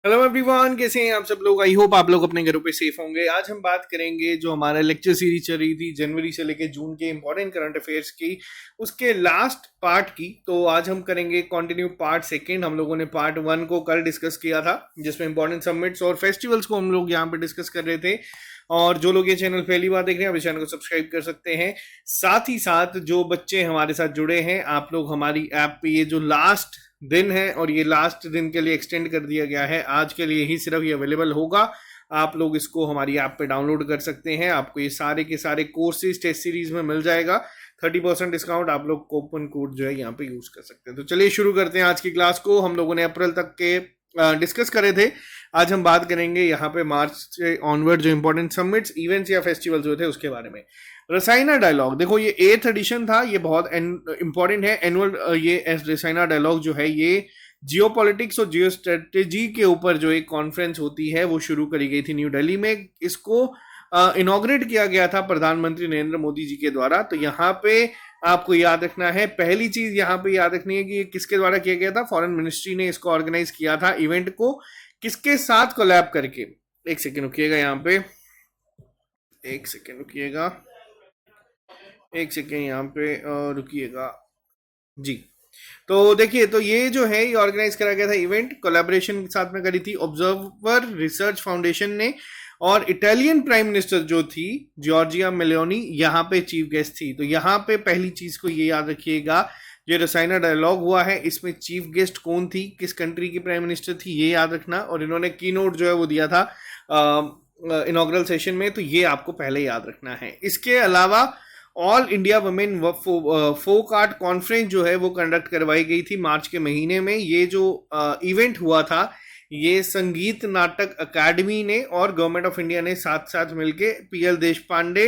Hello everyone, कैसे हैं आप सब लोग। आई होप आप लोग अपने घरों पे सेफ होंगे। आज हम बात करेंगे जो हमारा लेक्चर सीरीज चल रही थी जनवरी से लेकर जून के इंपॉर्टेंट करंट अफेयर्स की, उसके लास्ट पार्ट की। तो आज हम करेंगे कंटिन्यू पार्ट सेकंड। हम लोगों ने पार्ट वन को कल डिस्कस किया था, जिसमें इंपॉर्टेंट समिट्स और फेस्टिवल्स को हम लोग यहाँ पे डिस्कस कर रहे थे। और जो लोग ये चैनल पहली बार देख रहे हैं, आप इस चैनल को सब्सक्राइब कर सकते हैं। साथ ही साथ जो बच्चे हमारे साथ जुड़े हैं, आप लोग हमारी ऐप पे ये जो लास्ट दिन है और ये लास्ट दिन के लिए एक्सटेंड कर दिया गया है, आज के लिए ही सिर्फ ये अवेलेबल होगा। आप लोग इसको हमारी ऐप पे डाउनलोड कर सकते हैं। आपको ये सारे के सारे कोर्सेज टेस्ट सीरीज में मिल जाएगा। 30% डिस्काउंट आप लोग कूपन कोड जो है यहाँ पे यूज कर सकते हैं। तो चलिए शुरू करते हैं आज की क्लास को। हम लोगों ने अप्रैल तक के डिस्कस करे थे। आज हम बात करेंगे यहाँ पे मार्च से ऑनवर्ड जो इंपॉर्टेंट समिट्स, इवेंट्स या फेस्टिवल्स हुए थे उसके बारे में। रसायना डायलॉग, देखो ये 8th एडिशन था, ये बहुत इंपॉर्टेंट है। एनुअल ये रसायना डायलॉग जो है ये जियोपॉलिटिक्स और जियो स्ट्रेटेजी के ऊपर जो एक कॉन्फ्रेंस होती है वो शुरू करी गई थी न्यू दिल्ली में। इसको इनॉग्रेट किया गया था प्रधानमंत्री नरेंद्र मोदी जी के द्वारा। तो यहाँ पे आपको याद रखना है, पहली चीज यहाँ पे याद रखनी है कि ये किसके द्वारा किया गया था। फॉरेन मिनिस्ट्री ने इसको ऑर्गेनाइज किया था इवेंट को, किसके साथ कोलैब करके। एक सेकेंड रुकिएगा यहाँ पे, एक सेकेंड रुकिएगा, एक सेकेंड यहाँ पे रुकिएगा जी। तो देखिए, तो ये जो है ये ऑर्गेनाइज करा गया था इवेंट, कोलैबोरेशन के साथ में करी थी ऑब्जर्वर रिसर्च फाउंडेशन ने। और इटालियन प्राइम मिनिस्टर जो थी जॉर्जिया मेलोनी यहाँ पे चीफ गेस्ट थी। तो यहाँ पे पहली चीज को ये याद रखिएगा, जो रसायना डायलॉग हुआ है इसमें चीफ गेस्ट कौन थी, किस कंट्री की प्राइम मिनिस्टर थी, ये याद रखना। और इन्होंने की नोट जो है वो दिया था इनॉग्रल सेशन में, तो ये आपको पहले याद रखना है। इसके अलावा all India women folk art conference जो है वो कंडक्ट करवाई गई थी मार्च के महीने में। ये जो इवेंट हुआ था ये संगीत नाटक अकादमी ने और गवर्नमेंट ऑफ इंडिया ने साथ साथ मिलके, पीएल देश पांडे,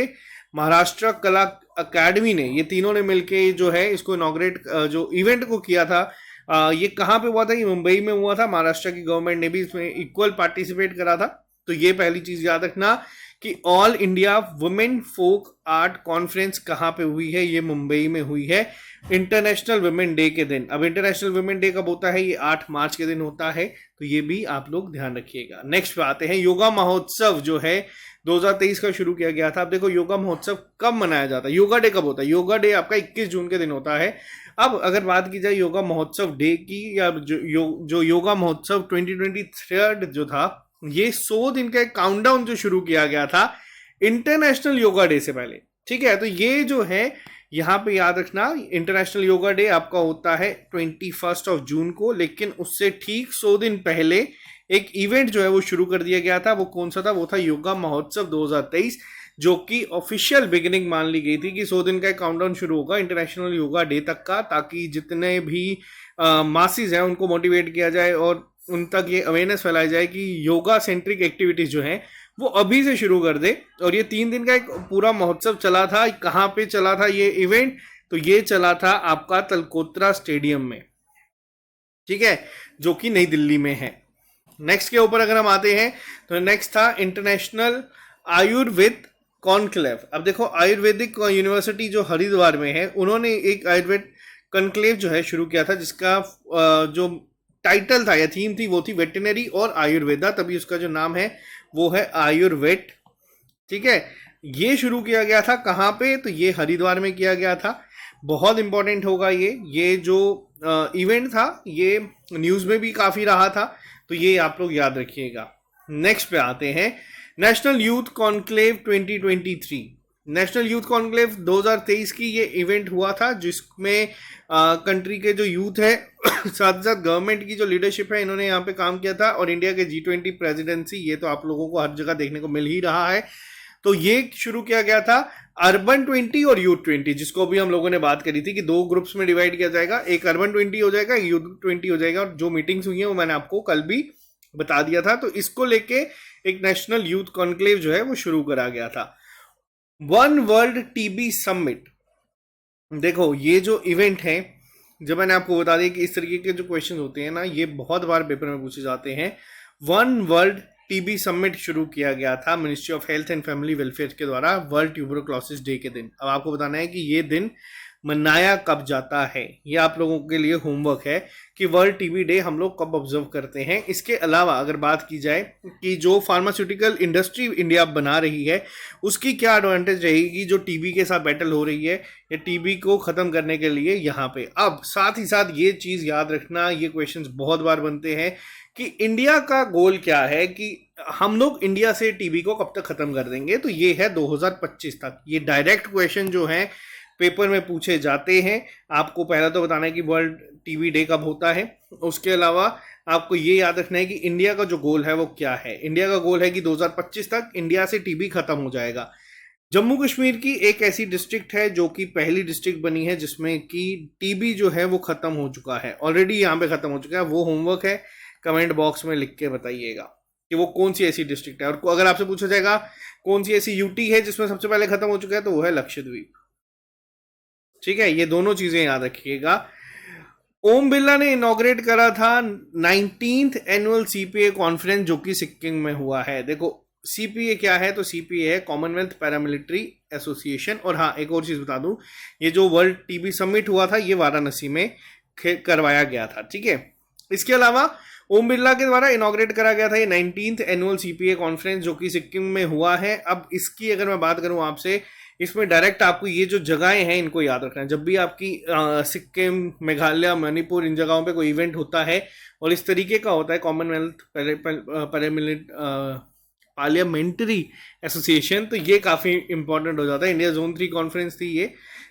महाराष्ट्र कला अकादमी ने, ये तीनों ने मिलके जो है इसको इनॉग्रेट जो इवेंट को किया था। ये कहाँ पे हुआ था, ये मुंबई में हुआ था। महाराष्ट्र की गवर्नमेंट ने भी इसमें इक्वल पार्टिसिपेट करा था। तो ये पहली चीज याद रखना कि all India women folk art conference कहाँ पे हुई है, ये मुंबई में हुई है इंटरनेशनल वुमेन डे के दिन। अब इंटरनेशनल वुमेन डे कब होता है, ये 8 मार्च के दिन होता है। तो ये भी आप लोग ध्यान रखिएगा। नेक्स्ट पे आते हैं, योगा महोत्सव जो है 2023 का शुरू किया गया था। अब देखो योगा महोत्सव कब मनाया जाता है, योगा डे कब होता है। योगा डे आपका 21 जून के दिन होता है। अब अगर बात की जाए योगा महोत्सव डे की, या जो योगा महोत्सव 2023 जो था, ये 100 दिन का एक काउंटडाउन जो शुरू किया गया था इंटरनेशनल योगा डे से पहले। ठीक है, तो ये जो है यहाँ पे याद रखना, इंटरनेशनल योगा डे आपका होता है 21 जून को, लेकिन उससे ठीक 100 दिन पहले एक इवेंट जो है वो शुरू कर दिया गया था। वो कौन सा था, वो था योगा महोत्सव 2023, जो कि ऑफिशियल बिगिनिंग मान ली गई थी कि 100 दिन का काउंटडाउन शुरू होगा इंटरनेशनल योगा डे तक का, ताकि जितने भी मासिस हैं उनको मोटिवेट किया जाए और उन तक ये अवेयरनेस फैलाई जाए कि योगा सेंट्रिक एक्टिविटीज जो हैं वो अभी से शुरू कर दे। और ये 3 दिन का एक पूरा महोत्सव चला था। कहाँ पे चला था ये इवेंट, तो ये चला था आपका तलकोत्रा स्टेडियम में, ठीक है, जो कि नई दिल्ली में है। नेक्स्ट के ऊपर अगर हम आते हैं तो नेक्स्ट था इंटरनेशनल आयुर्वेद कॉन्क्लेव। अब देखो आयुर्वेदिक यूनिवर्सिटी जो हरिद्वार में है, उन्होंने एक आयुर्वेद कॉन्क्लेव जो है शुरू किया था, जिसका जो टाइटल था या थीम थी वो थी वेटनरी और आयुर्वेदा, तभी उसका जो नाम है वो है आयुर्वेद। ठीक है, ये शुरू किया गया था कहाँ पे, तो ये हरिद्वार में किया गया था। बहुत इंपॉर्टेंट होगा ये जो इवेंट था ये न्यूज़ में भी काफ़ी रहा था, तो ये आप लोग याद रखिएगा। नेक्स्ट पे आते हैं, national youth conclave 2023। National youth conclave 2023 की ये इवेंट हुआ था, जिसमें कंट्री के जो यूथ है साथ साथ गवर्नमेंट की जो लीडरशिप है, इन्होंने यहाँ पे काम किया था। और इंडिया के G20 प्रेसिडेंसी, ये तो आप लोगों को हर जगह देखने को मिल ही रहा है। तो ये शुरू किया गया था अर्बन 20 और यूथ 20, जिसको भी हम लोगों ने बात करी थी कि 2 ग्रुप्स में डिवाइड किया जाएगा, एक अर्बन 20 हो जाएगा, यूथ 20 हो जाएगा। और जो मीटिंग्स हुई हैं वो मैंने आपको कल भी बता दिया था। तो इसको लेके एक नेशनल यूथ कॉन्क्लेव जो है वो शुरू करा गया था। वन वर्ल्ड टीबी समिट, देखो ये जो इवेंट है, जब मैंने आपको बता दिया कि इस तरीके के जो क्वेश्चन होते हैं ना, ये बहुत बार पेपर में पूछे जाते हैं। वन वर्ल्ड टीबी समिट शुरू किया गया था ministry of health and family welfare के द्वारा वर्ल्ड ट्यूबरक्लोसिस डे के दिन। अब आपको बताना है कि ये दिन मनाया कब जाता है? ये आप लोगों के लिए होमवर्क है कि वर्ल्ड टीबी डे हम लोग कब ऑब्जर्व करते हैं। इसके अलावा अगर बात की जाए कि जो फार्मास्यूटिकल इंडस्ट्री इंडिया बना रही है उसकी क्या एडवांटेज रहेगी जो टीबी के साथ बैटल हो रही है या टीबी को खत्म करने के लिए यहाँ पे। अब साथ ही साथ ये चीज याद रखना, ये क्वेश्चंस बहुत बार बनते हैं कि इंडिया का गोल क्या है, कि हम लोग इंडिया से टीबी को कब तक खत्म कर देंगे। तो ये है 2025 तक। ये डायरेक्ट क्वेश्चन जो है पेपर में पूछे जाते हैं। आपको पहला तो बताना है कि वर्ल्ड टीबी डे कब होता है, उसके अलावा आपको ये याद रखना है कि इंडिया का जो गोल है वो क्या है। इंडिया का गोल है कि 2025 तक इंडिया से टीबी खत्म हो जाएगा। जम्मू कश्मीर की एक ऐसी डिस्ट्रिक्ट है जो कि पहली डिस्ट्रिक्ट बनी है जिसमें कि टीबी जो है वो खत्म हो चुका है, ऑलरेडी यहाँ पे खत्म हो चुका है। वो होमवर्क है, कमेंट बॉक्स में लिख के बताइएगा कि वो कौन सी ऐसी डिस्ट्रिक्ट है। और अगर आपसे पूछा जाएगा कौन सी ऐसी यूटी है जिसमें सबसे पहले खत्म हो चुका है, तो वो है लक्षद्वीप। ठीक है, ये दोनों चीजें याद रखिएगा। ओम बिरला ने इनॉग्रेट करा था 19th एनुअल सीपीए कॉन्फ्रेंस जो कि सिक्किम में हुआ है। देखो सीपीए क्या है, तो सीपीए है कॉमनवेल्थ पैरामिलिट्री एसोसिएशन। और हाँ, एक और चीज बता दूं, ये जो वर्ल्ड टीबी समिट हुआ था ये वाराणसी में करवाया गया था। ठीक है, इसके अलावा ओम बिरला के द्वारा इनॉग्रेट करा गया था ये 19th एनुअल सीपीए कॉन्फ्रेंस जो कि सिक्किम में हुआ है। अब इसकी अगर मैं बात करूं आपसे, इसमें डायरेक्ट आपको ये जो जगहें हैं इनको याद रखना है। जब भी आपकी सिक्किम, मेघालय, मणिपुर, इन जगहों पे कोई इवेंट होता है और इस तरीके का होता है कॉमनवेल्थ पार्लियामेंट्री एसोसिएशन, तो ये काफ़ी इंपॉर्टेंट हो जाता है। इंडिया जोन 3 कॉन्फ्रेंस थी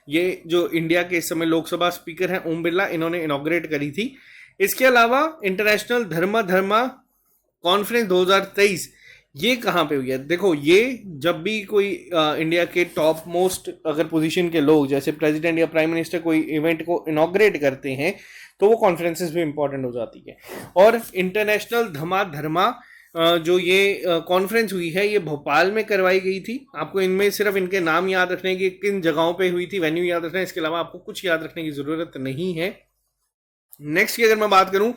ये जो इंडिया के इस समय लोकसभा स्पीकर हैं ओम बिरला, इन्होंने इनॉग्रेट करी थी। इसके अलावा इंटरनेशनल धर्मा कॉन्फ्रेंस 2023 ये कहाँ पे हुई है? देखो, ये जब भी कोई इंडिया के टॉप मोस्ट अगर पोजीशन के लोग जैसे प्रेसिडेंट या प्राइम मिनिस्टर कोई इवेंट को इनॉग्रेट करते हैं तो वो कॉन्फ्रेंसेस भी इंपॉर्टेंट हो जाती है। और इंटरनेशनल धर्मा जो ये कॉन्फ्रेंस हुई है ये भोपाल में करवाई गई थी। आपको इनमें सिर्फ इनके नाम याद रखने की, किन जगहों पे हुई थी, वेन्यू याद रखना है। इसके अलावा आपको कुछ याद रखने की जरूरत नहीं है। नेक्स्ट की अगर मैं बात करूं,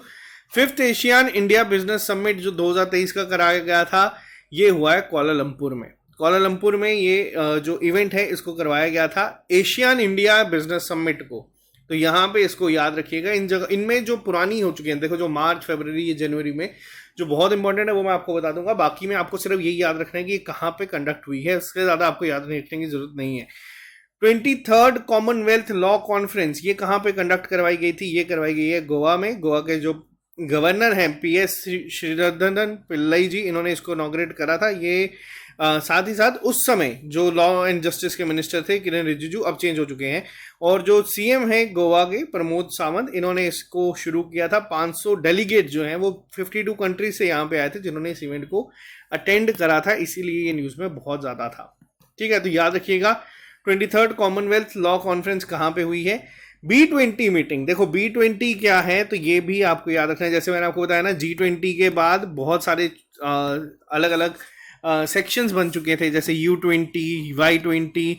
5th Asian India business summit जो 2023 का कराया गया था ये हुआ है कुआलालंपुर में। कुआलालंपुर में ये जो इवेंट है इसको करवाया गया था एशियन इंडिया बिजनेस समिट को। तो यहाँ पे इसको याद रखिएगा। इन जगह इनमें जो पुरानी हो चुकी हैं, देखो जो मार्च, फरवरी या जनवरी में जो बहुत इंपॉर्टेंट है वो मैं आपको बता दूंगा। बाकी में आपको सिर्फ यही याद रखना है कि कहाँ पे कंडक्ट हुई है, इससे ज्यादा आपको याद रखने की जरूरत नहीं है। 23rd कॉमनवेल्थ लॉ कॉन्फ्रेंस ये कहाँ पे कंडक्ट करवाई गई थी? ये करवाई गई है गोवा में। गोवा के जो गवर्नर हैं PS श्रीधरन पिल्लई जी, इन्होंने इसको इनॉग्रेट करा था। ये साथ ही साथ उस समय जो लॉ एंड जस्टिस के मिनिस्टर थे किरण रिजिजू, अब चेंज हो चुके हैं, और जो सीएम है गोवा के प्रमोद सावंत, इन्होंने इसको शुरू किया था। 500 डेलीगेट जो हैं वो 52 कंट्रीज से यहाँ पे आए थे जिन्होंने इस इवेंट को अटेंड करा था, इसीलिए ये न्यूज में बहुत ज्यादा था। ठीक है, तो याद रखिएगा 23rd कॉमनवेल्थ लॉ कॉन्फ्रेंस कहाँ पे हुई है। B20 मीटिंग, देखो B20 क्या है तो ये भी आपको याद रखना है। जैसे मैंने आपको बताया ना, G20 के बाद बहुत सारे अलग अलग सेक्शंस बन चुके थे, जैसे U20, Y20,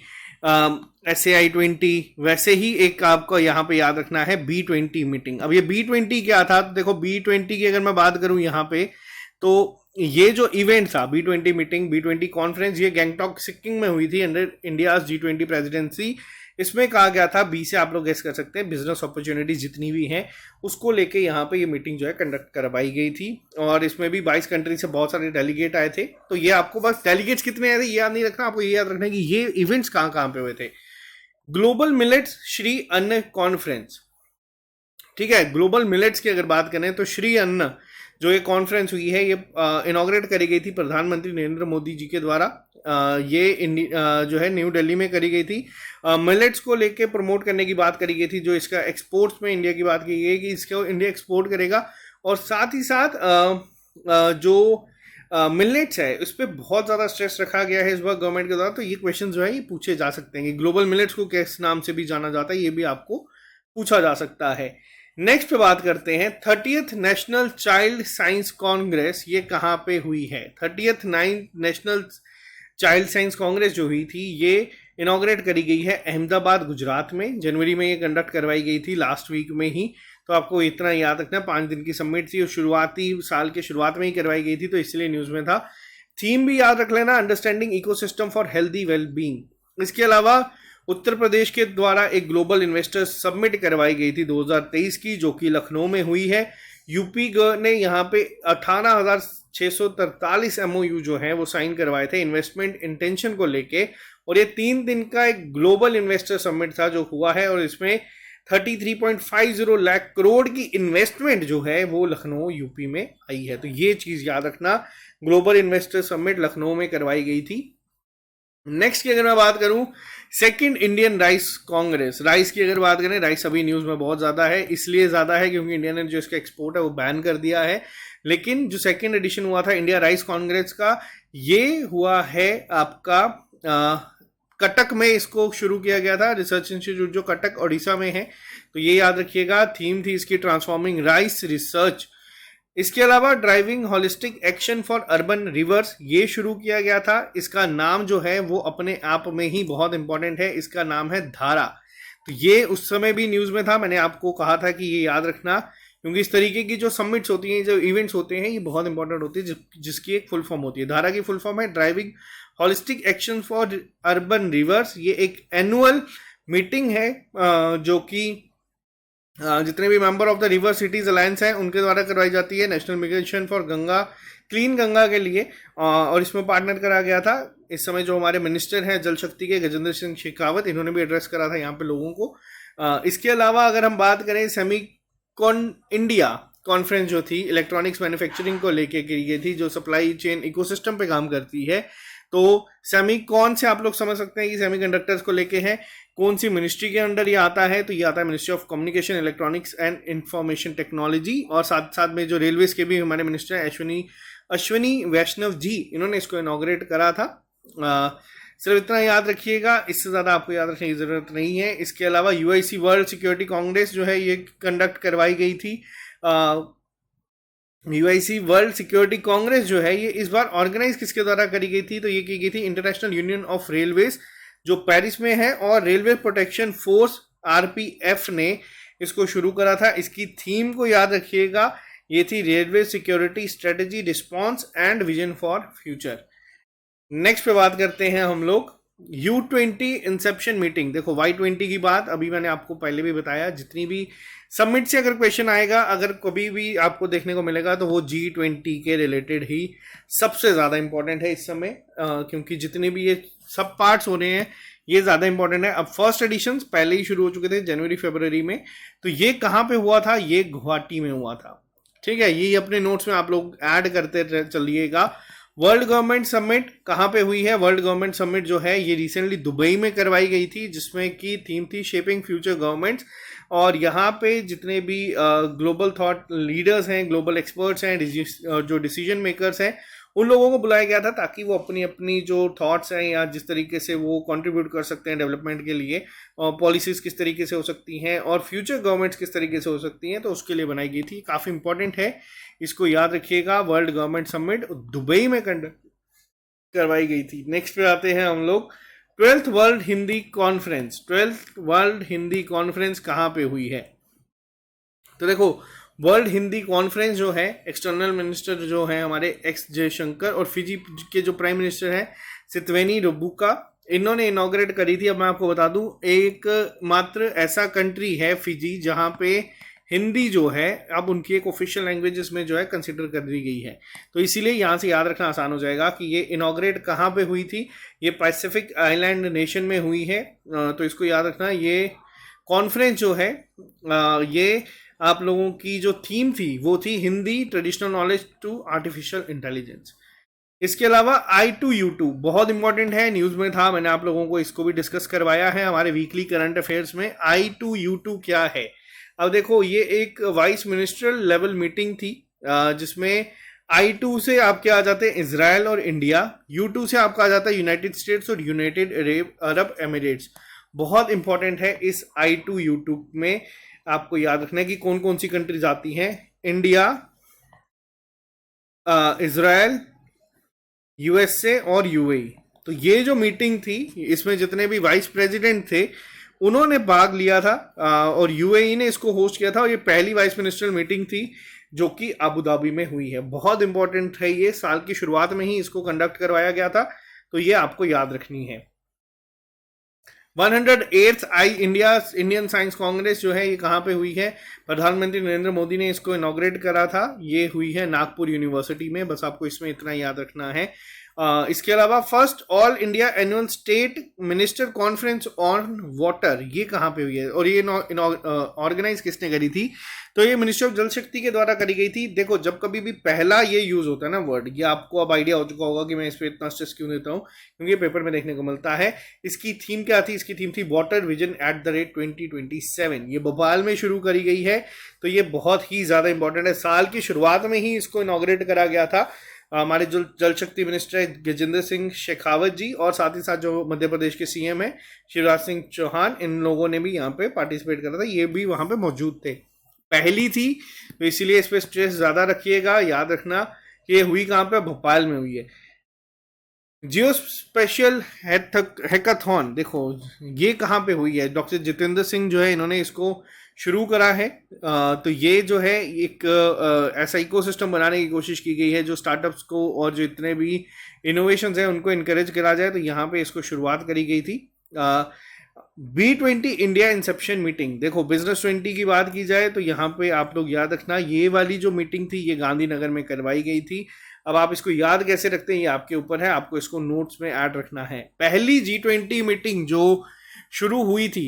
SAI20, वैसे ही एक आपको यहाँ पे याद रखना है B20 मीटिंग। अब ये B20 क्या था? तो देखो B20 की अगर मैं बात करूँ यहाँ पे, तो ये जो इवेंट था B20 मीटिंग, B20 कॉन्फ्रेंस, ये गैंगटॉक सिक्किम में हुई थी अंडर इंडिया G20 प्रेसिडेंसी। इसमें कहा गया था, बी से आप लोग गेस कर सकते हैं, बिजनेस अपॉर्चुनिटी जितनी भी हैं उसको लेके यहाँ पे ये मीटिंग जो है कंडक्ट करवाई गई थी। और इसमें भी 22 कंट्री से बहुत सारे डेलीगेट आए थे। तो ये आपको बस डेलीगेट्स कितने आए थे ये याद नहीं रखना, आपको ये याद रखना है कि ये इवेंट्स कहाँ कहाँ पे हुए थे। ग्लोबल मिलेट्स श्री अन्न कॉन्फ्रेंस, ठीक है, ग्लोबल मिलेट्स की अगर बात करें तो श्री अन्न जो ये कॉन्फ्रेंस हुई है ये इनॉग्रेट करी गई थी प्रधानमंत्री नरेंद्र मोदी जी के द्वारा। ये जो है न्यू दिल्ली में करी गई थी। मिलेट्स को लेके प्रमोट करने की बात करी गई थी, जो इसका एक्सपोर्ट्स में इंडिया की बात की गई कि इसको इंडिया एक्सपोर्ट करेगा। और साथ ही साथ जो मिलेट्स है उस पर बहुत ज़्यादा स्ट्रेस रखा गया है इस बार गवर्नमेंट के द्वारा। तो ये क्वेश्चन जो है ये पूछे जा सकते हैं कि ग्लोबल मिलेट्स को किस नाम से भी जाना जाता है, ये भी आपको पूछा जा सकता है। नेक्स्ट पे बात करते हैं 30th national child science Congress, ये कहाँ पे हुई है? 30th national child science Congress जो हुई थी ये इनॉग्रेट करी गई है अहमदाबाद गुजरात में। जनवरी में ये कंडक्ट करवाई गई थी, लास्ट वीक में ही। तो आपको इतना याद रखना, 5 दिन की समिट थी और शुरुआती साल के शुरुआत में ही करवाई गई थी, तो इसलिए न्यूज में था। थीम भी याद रख लेना, understanding ecosystem for healthy wellbeing. इसके अलावा उत्तर प्रदेश के द्वारा एक ग्लोबल इन्वेस्टर सबमिट करवाई गई थी 2023 की, जो कि लखनऊ में हुई है। यूपी ने यहाँ पे 18,643 MOU जो है वो साइन करवाए थे इन्वेस्टमेंट इंटेंशन को लेके, और ये 3 दिन का एक ग्लोबल इन्वेस्टर समिट था जो हुआ है, और इसमें 33.50 लाख करोड़ की इन्वेस्टमेंट जो है वो लखनऊ यूपी में आई है। तो ये चीज याद रखना, ग्लोबल इन्वेस्टर समिट लखनऊ में करवाई गई थी। नेक्स्ट की अगर मैं बात करूं, second Indian rice Congress, rice की अगर बात करें, राइस अभी न्यूज में बहुत ज्यादा है, इसलिए ज्यादा है क्योंकि इंडिया ने जो इसका एक्सपोर्ट है वो बैन कर दिया है। लेकिन जो सेकंड एडिशन हुआ था इंडिया राइस कांग्रेस का, ये हुआ है आपका कटक में इसको शुरू किया गया था, रिसर्च इंस्टीट्यूट जो कटक ओडिशा में है। तो ये याद रखिएगा, थीम थी इसकी ट्रांसफॉर्मिंग राइस रिसर्च। इसके अलावा driving holistic action for urban reverse, ये शुरू किया गया था। इसका नाम जो है वो अपने आप में ही बहुत इंपॉर्टेंट है, इसका नाम है धारा। तो ये उस समय भी न्यूज में था, मैंने आपको कहा था कि ये याद रखना, क्योंकि इस तरीके की जो समिट्स होती हैं, जो इवेंट्स होते हैं, ये बहुत इंपॉर्टेंट होती है, जिसकी एक फुल फॉर्म होती है। धारा की फुल फॉर्म है driving holistic action for urban reverse. ये एक एनुअल मीटिंग है जो कि जितने भी member of the river cities alliance हैं उनके द्वारा करवाई जाती है, national mission for Ganga, clean Ganga के लिए, और इसमें पार्टनर करा गया था। इस समय जो हमारे मिनिस्टर हैं जल शक्ति के, गजेंद्र सिंह शेखावत, इन्होंने भी एड्रेस करा था यहाँ पे लोगों को। इसके अलावा अगर हम बात करें, सेमीकॉन इंडिया कॉन्फ्रेंस जो थी इलेक्ट्रॉनिक्स मैन्युफैक्चरिंग को लेके की गई थी, जो सप्लाई चेन इकोसिस्टम पे काम करती है। तो सेमीकॉन से आप लोग समझ सकते हैं कि सेमीकंडक्टर्स को लेके है। कौन सी मिनिस्ट्री के अंडर ये आता है, तो ये आता है ministry of communication, electronics and information technology. और साथ साथ में जो रेलवेज के भी हमारे मिनिस्टर हैं अश्विनी वैष्णव जी, इन्होंने इसको इनॉग्रेट करा था। सिर्फ इतना याद रखिएगा, इससे ज़्यादा आपको याद रखने की ज़रूरत नहीं है। इसके अलावा UIC वर्ल्ड सिक्योरिटी कांग्रेस जो है ये कंडक्ट करवाई गई थी। UIC वर्ल्ड सिक्योरिटी कांग्रेस जो है ये इस बार ऑर्गेनाइज किसके द्वारा करी गई थी, तो ये की गई थी इंटरनेशनल यूनियन ऑफ रेलवेज जो पेरिस में है, और रेलवे प्रोटेक्शन फोर्स RPF ने इसको शुरू करा था। इसकी थीम को याद रखिएगा, ये थी railway security strategy, response and vision for future. Next पे बात करते हैं हम लोग U20 इंसेप्शन मीटिंग। देखो Y20 की बात अभी मैंने आपको पहले भी बताया, जितनी भी समिट से अगर क्वेश्चन आएगा, अगर कभी भी आपको देखने को मिलेगा, तो वो G20 के रिलेटेड ही सबसे ज़्यादा इंपॉर्टेंट है इस समय, क्योंकि जितने भी ये सब पार्ट्स हो रहे हैं ये ज़्यादा इंपॉर्टेंट है। अब फर्स्ट एडिशन पहले ही शुरू हो चुके थे जनवरी फरवरी में, तो ये कहाँ पे हुआ था, ये गुवाहाटी में हुआ था। ठीक है, ये अपने नोट्स में आप लोग ऐड करते चलिएगा। वर्ल्ड गवर्नमेंट समिट कहाँ पे हुई है, वर्ल्ड गवर्नमेंट समिट जो है ये रिसेंटली दुबई में करवाई गई थी, जिसमें की थीम थी शेपिंग फ्यूचर गवर्नमेंट्स। और यहाँ पे जितने भी ग्लोबल थॉट लीडर्स हैं, ग्लोबल एक्सपर्ट्स हैं, जो डिसीजन मेकर्स हैं, उन लोगों को बुलाया गया था, ताकि वो अपनी अपनी जो थॉट्स हैं या जिस तरीके से वो कंट्रीब्यूट कर सकते हैं डेवलपमेंट के लिए, और पॉलिसीज किस तरीके से हो सकती हैं और फ्यूचर गवर्नमेंट्स किस तरीके से हो सकती हैं, तो उसके लिए बनाई गई थी। काफ़ी इंपॉर्टेंट है, इसको याद रखिएगा। वर्ल्ड गवर्नमेंट समिट दुबई में कंडक्ट करवाई गई थी। नेक्स्ट पे आते हैं हम लोग, 12th world Hindi conference. 12th world Hindi conference कहाँ पे हुई है, तो देखो वर्ल्ड हिंदी कॉन्फ्रेंस जो है, एक्सटर्नल मिनिस्टर जो है हमारे एक्स जयशंकर, और फिजी के जो प्राइम मिनिस्टर हैं सितवेनी रबुका, इन्होंने इनॉग्रेट करी थी। अब मैं आपको बता दूं, एक मात्र ऐसा कंट्री है फिजी जहां पे हिंदी जो है अब उनकी एक ऑफिशियल लैंग्वेजेस में जो है कंसिडर कर दी गई है। तो इसीलिए यहाँ से याद रखना आसान हो जाएगा कि ये इनॉग्रेट कहाँ पे हुई थी, ये पैसिफिक आइलैंड नेशन में हुई है। तो इसको याद रखना, ये कॉन्फ्रेंस जो है ये आप लोगों की जो थीम थी वो थी Hindi traditional knowledge to artificial intelligence. इसके अलावा I2U2 बहुत इंपॉर्टेंट है, न्यूज में था, मैंने आप लोगों को इसको भी डिस्कस करवाया है हमारे वीकली करंट अफेयर्स में। I2U2 क्या है, अब देखो ये एक वाइस मिनिस्ट्रियल लेवल मीटिंग थी, जिसमें I2 से आपके आ जाते हैं इजराइल और इंडिया, U2 से आपका आ जाता है यूनाइटेड स्टेट्स और यूनाइटेड अरब एमिरेट्स। बहुत इंपॉर्टेंट है इस I2U2 में, आपको याद रखना है कि कौन कौन सी कंट्रीज आती हैं, इंडिया, इजराइल, USA और UAE। तो ये जो मीटिंग थी, इसमें जितने भी वाइस प्रेसिडेंट थे उन्होंने भाग लिया था, और UAE ने इसको होस्ट किया था, और ये पहली वाइस मिनिस्ट्रियल मीटिंग थी जो कि अबू धाबी में हुई है। बहुत इंपॉर्टेंट है, ये साल की शुरुआत में ही इसको कंडक्ट करवाया गया था, तो ये आपको याद रखनी है। 108th आई इंडियन साइंस कांग्रेस जो है ये कहाँ पे हुई है? प्रधानमंत्री नरेंद्र मोदी ने इसको इनॉग्रेट करा था। ये हुई है नागपुर यूनिवर्सिटी में। बस आपको इसमें इतना याद रखना है। इसके अलावा first all India annual state minister conference on water ये कहाँ पे हुई है और ये ऑर्गेनाइज किसने करी थी? तो ये मिनिस्ट्री ऑफ जल शक्ति के द्वारा करी गई थी। देखो, जब कभी भी पहला ये यूज होता है ना वर्ड, ये आपको अब आइडिया हो चुका होगा कि मैं इस पर इतना स्ट्रेस क्यों देता हूँ, क्योंकि पेपर में देखने को मिलता है। इसकी थीम क्या थी? इसकी थीम थी water vision at the rate 2027। ये भोपाल में शुरू करी गई है, तो ये बहुत ही ज्यादा इंपॉर्टेंट है। साल की शुरुआत में ही इसको इनॉग्रेट करा गया था। हमारे जो जल शक्ति मिनिस्टर है गजेंद्र सिंह शेखावत जी, और साथ ही साथ जो मध्य प्रदेश के सीएम है शिवराज सिंह चौहान, इन लोगों ने भी यहाँ पे पार्टिसिपेट करा था। ये भी वहां पे मौजूद थे। पहली थी, तो इसीलिए इस पर स्ट्रेस ज्यादा रखिएगा। याद रखना कि ये हुई कहाँ पे? भोपाल में हुई है। जियो स्पेशल हैकाथॉन, देखो ये कहाँ पे हुई है? डॉक्टर जितेंद्र सिंह जो है इन्होंने इसको शुरू करा है। तो ये जो है एक ऐसा इकोसिस्टम बनाने की कोशिश की गई है जो स्टार्टअप्स को और जो इतने भी इनोवेशंस हैं उनको इनकरेज करा जाए। तो यहाँ पे इसको शुरुआत करी गई थी। B20 इंडिया इंसेप्शन मीटिंग, देखो बिजनेस 20 की बात की जाए तो यहाँ पे आप लोग याद रखना, ये वाली जो मीटिंग थी ये गांधीनगर में करवाई गई थी। अब आप इसको याद कैसे रखते हैं ये आपके ऊपर है, आपको इसको नोट्स में ऐड रखना है। पहली G20 मीटिंग जो शुरू हुई थी,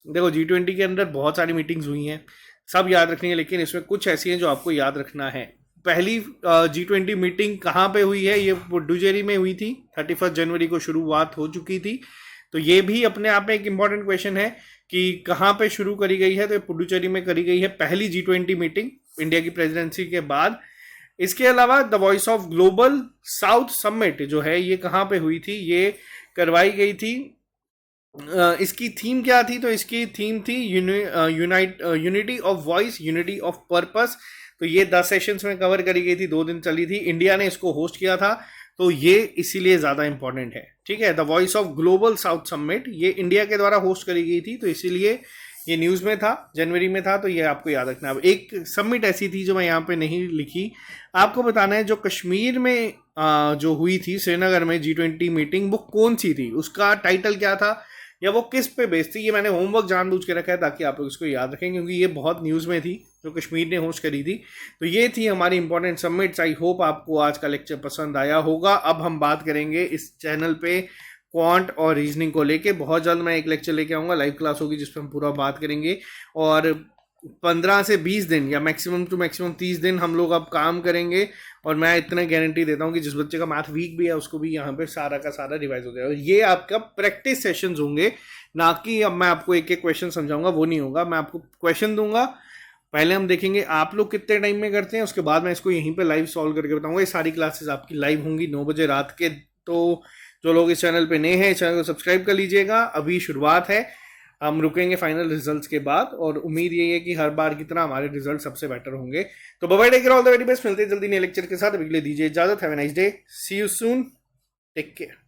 देखो G20 के अंदर बहुत सारी मीटिंग्स हुई हैं, सब याद रखनी है, लेकिन इसमें कुछ ऐसी हैं जो आपको याद रखना है। पहली G20 मीटिंग कहाँ पे हुई है? ये पुडुचेरी में हुई थी। 31 जनवरी को शुरुआत हो चुकी थी। तो ये भी अपने आप में एक इंपॉर्टेंट क्वेश्चन है कि कहाँ पे शुरू करी गई है? तो पुडुचेरी में करी गई है पहली G20 मीटिंग इंडिया की प्रेसिडेंसी के बाद। इसके अलावा the voice of global south summit जो है ये कहाँ पे हुई थी? ये करवाई गई थी। इसकी थीम क्या थी? तो इसकी थीम थी unity of voice, unity of purpose. तो ये 10 सेशंस में कवर करी गई थी, 2 दिन चली थी। इंडिया ने इसको होस्ट किया था, तो ये इसीलिए ज्यादा इंपॉर्टेंट है। ठीक है, the voice of global south summit ये इंडिया के द्वारा होस्ट करी गई थी, तो इसीलिए ये न्यूज में था, जनवरी में था। तो ये आपको याद रखना। अब एक समिट ऐसी थी जो मैं यहाँ पे नहीं लिखी, आपको बताना है जो कश्मीर में जो हुई थी श्रीनगर में G20 मीटिंग, वो कौन सी थी, उसका टाइटल क्या था, या वो किस पे बेस्ड थी। ये मैंने होमवर्क जानबूझ के रखा है ताकि आप लोग इसको याद रखें, क्योंकि ये बहुत न्यूज़ में थी जो कश्मीर ने होस्ट करी थी। तो ये थी हमारी इंपॉर्टेंट समिट्स। आई होप आपको आज का लेक्चर पसंद आया होगा। अब हम बात करेंगे इस चैनल पे क्वांट और रीजनिंग को लेके। बहुत जल्द मैं एक लेक्चर लेके आऊँगा, लाइव क्लास होगी जिस पर हम पूरा बात करेंगे। और 15 से 20 दिन या मैक्सिमम टू मैक्सिमम 30 दिन हम लोग अब काम करेंगे। और मैं इतना गारंटी देता हूँ कि जिस बच्चे का मैथ वीक भी है उसको भी यहाँ पे सारा का सारा रिवाइज हो जाएगा। ये आपका प्रैक्टिस सेशंस होंगे, ना कि अब मैं आपको एक एक क्वेश्चन समझाऊंगा, वो नहीं होगा। मैं आपको क्वेश्चन दूंगा, पहले हम देखेंगे आप लोग कितने टाइम में करते हैं, उसके बाद मैं इसको यहीं पे लाइव सॉल्व करके बताऊंगा। ये सारी क्लासेस आपकी लाइव होंगी 9 बजे रात के। तो जो लोग इस चैनल पे नए हैं, चैनल को सब्सक्राइब कर लीजिएगा। अभी शुरुआत है, हम रुकेंगे फाइनल रिजल्ट्स के बाद, और उम्मीद यही है कि हर बार की तरह हमारे रिजल्ट सबसे बेटर होंगे। तो bye, take care, all the very best. मिलते हैं जल्दी नए लेक्चर के साथ। अभी के लिए दीजिए इजाजत। Have a nice day, see you soon, take care.